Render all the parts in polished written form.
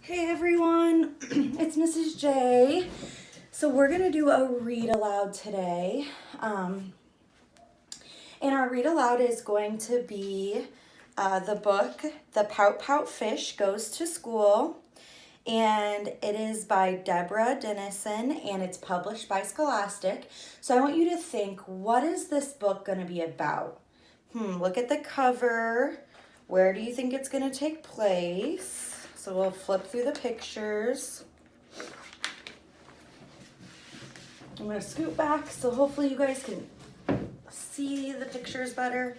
Hey everyone, it's Mrs. J. So we're gonna do a read aloud today. And our read aloud is going to be the book, The Pout-Pout Fish Goes to School. And it is by Deborah Dennison and it's published by Scholastic. So I want you to think, what is this book gonna be about? Look at the cover. Where do you think it's gonna take place? So we'll flip through the pictures. I'm gonna scoot back so hopefully you guys can see the pictures better.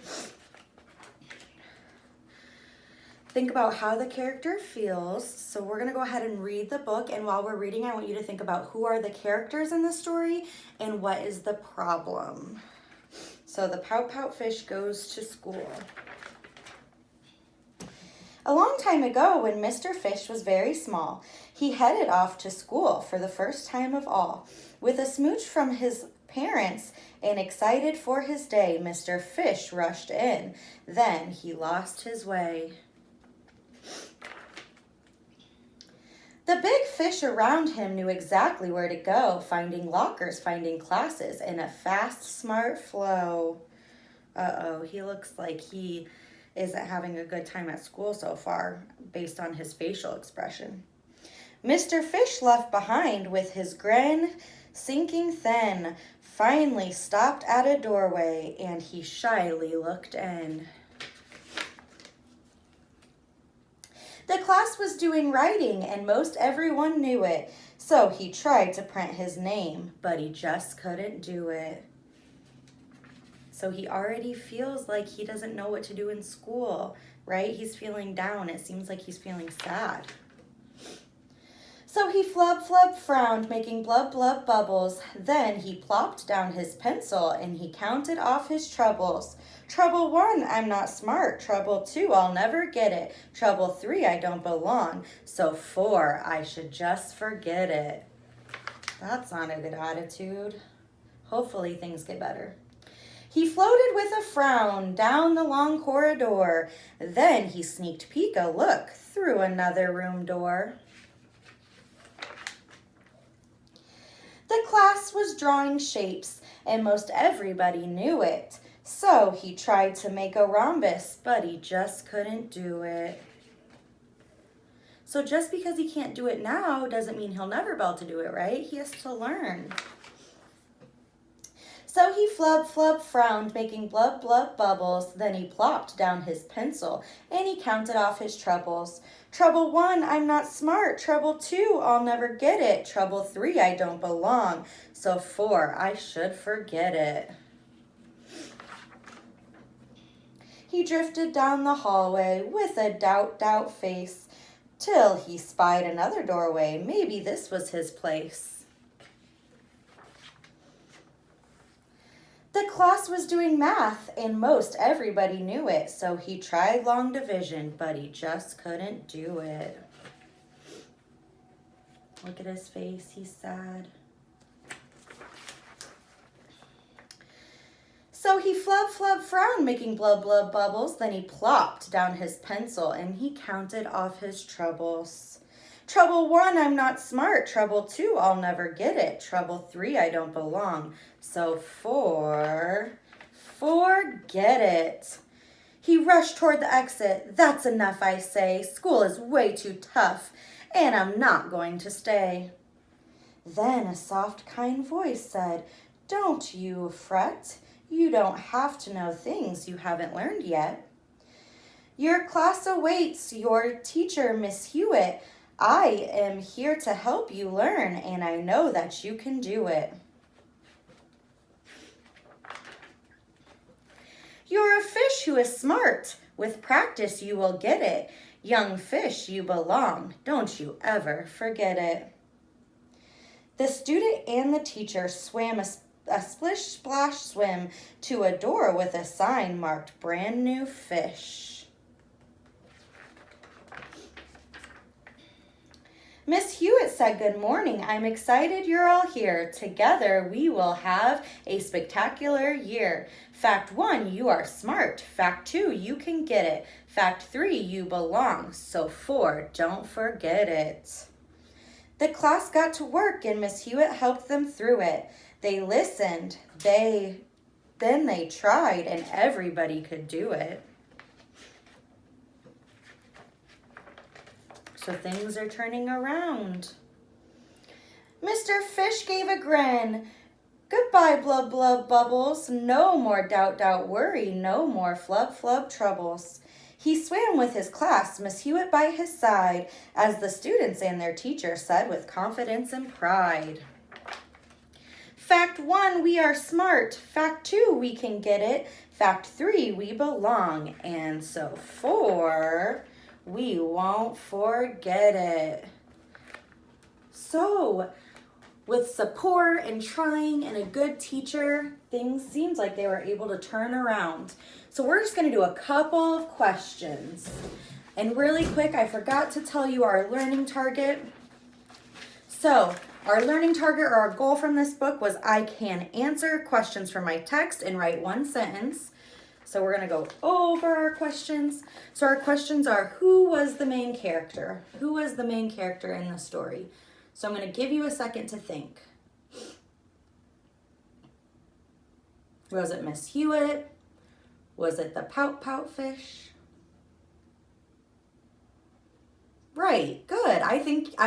Think about how the character feels. So we're gonna go ahead and read the book, and while we're reading, I want you to think about who are the characters in the story and what is the problem. So the Pout-Pout Fish Goes to School. A long time ago, when Mr. Fish was very small, he headed off to school for the first time of all. With a smooch from his parents and excited for his day, Mr. Fish rushed in. Then he lost his way. The big fish around him knew exactly where to go, finding lockers, finding classes, in a fast, smart flow. Uh-oh, he looks like he isn't having a good time at school so far, based on his facial expression. Mr. Fish, left behind with his grin sinking thin, finally stopped at a doorway, and he shyly looked in. The class was doing writing, and most everyone knew it, so he tried to print his name, but he just couldn't do it. So he already feels like he doesn't know what to do in school, right? He's feeling down. It seems like he's feeling sad. So he frowned, making blub bubbles. Then he plopped down his pencil and he counted off his troubles. Trouble 1, I'm not smart. Trouble 2, I'll never get it. Trouble 3, I don't belong. So 4, I should just forget it. That's not a good attitude. Hopefully things get better. He floated with a frown down the long corridor. Then he sneaked peek a look through another room door. The class was drawing shapes, and most everybody knew it. So he tried to make a rhombus, but he just couldn't do it. So just because he can't do it now doesn't mean he'll never be able to do it, right? He has to learn. So he frowned, making blub bubbles. Then he plopped down his pencil and he counted off his troubles. Trouble 1, I'm not smart. Trouble 2, I'll never get it. Trouble 3, I don't belong. So 4, I should forget it. He drifted down the hallway with a doubt face till he spied another doorway. Maybe this was his place. The class was doing math, and most everybody knew it, so he tried long division, but he just couldn't do it. Look at his face, he's sad. So he frowned, making blub bubbles, then he plopped down his pencil, and he counted off his troubles. Trouble 1, I'm not smart. Trouble 2, I'll never get it. Trouble 3, I don't belong. So 4, forget it. He rushed toward the exit. That's enough, I say. School is way too tough, and I'm not going to stay. Then a soft, kind voice said, Don't you fret. You don't have to know things you haven't learned yet. Your class awaits your teacher, Miss Hewitt. I am here to help you learn, and I know that you can do it. You're a fish who is smart. With practice, you will get it. Young fish, you belong. Don't you ever forget it. The student and the teacher swam a splish-splash swim to a door with a sign marked Brand New Fish. Miss Hewitt said, "Good morning. I'm excited you're all here. Together we will have a spectacular year. Fact 1, you are smart. Fact 2, you can get it. Fact 3, you belong. So 4, don't forget it." The class got to work and Miss Hewitt helped them through it. They listened, then they tried, and everybody could do it. So things are turning around. Mr. Fish gave a grin. "Goodbye, blub, blub, bubbles. No more doubt, doubt, worry. No more flub, flub troubles." He swam with his class, Miss Hewitt by his side, as the students and their teacher said with confidence and pride. Fact 1, we are smart. Fact 2, we can get it. Fact 3, we belong. And so 4, we won't forget it. So, with support and trying and a good teacher, things seems like they were able to turn around. So we're just going to do a couple of questions. And really quick, I forgot to tell you our learning target. So, our learning target or our goal from this book was I can answer questions from my text and write one sentence. So we're going to go over our questions. So our questions are, who was the main character? Who was the main character in the story? So I'm going to give you a second to think. Was it Miss Hewitt? Was it the Pout-Pout fish? Right, good. I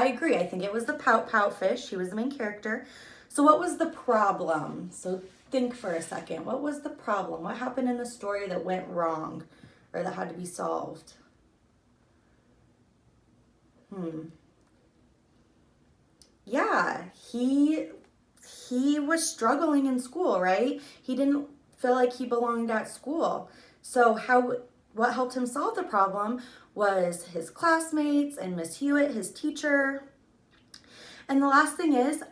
agree. I think it was the Pout-Pout fish. He was the main character. So what was the problem? So think for a second. What was the problem? What happened in the story that went wrong or that had to be solved? Yeah, he was struggling in school, right? He didn't feel like he belonged at school. So what helped him solve the problem was his classmates and Miss Hewitt, his teacher. And the last thing is,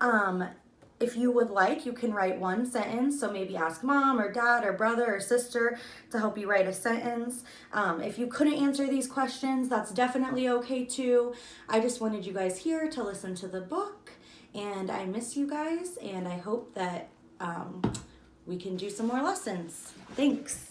if you would like, you can write one sentence. So maybe ask mom or dad or brother or sister to help you write a sentence. If you couldn't answer these questions, that's definitely okay too. I just wanted you guys here to listen to the book, and I miss you guys, and I hope that we can do some more lessons. Thanks.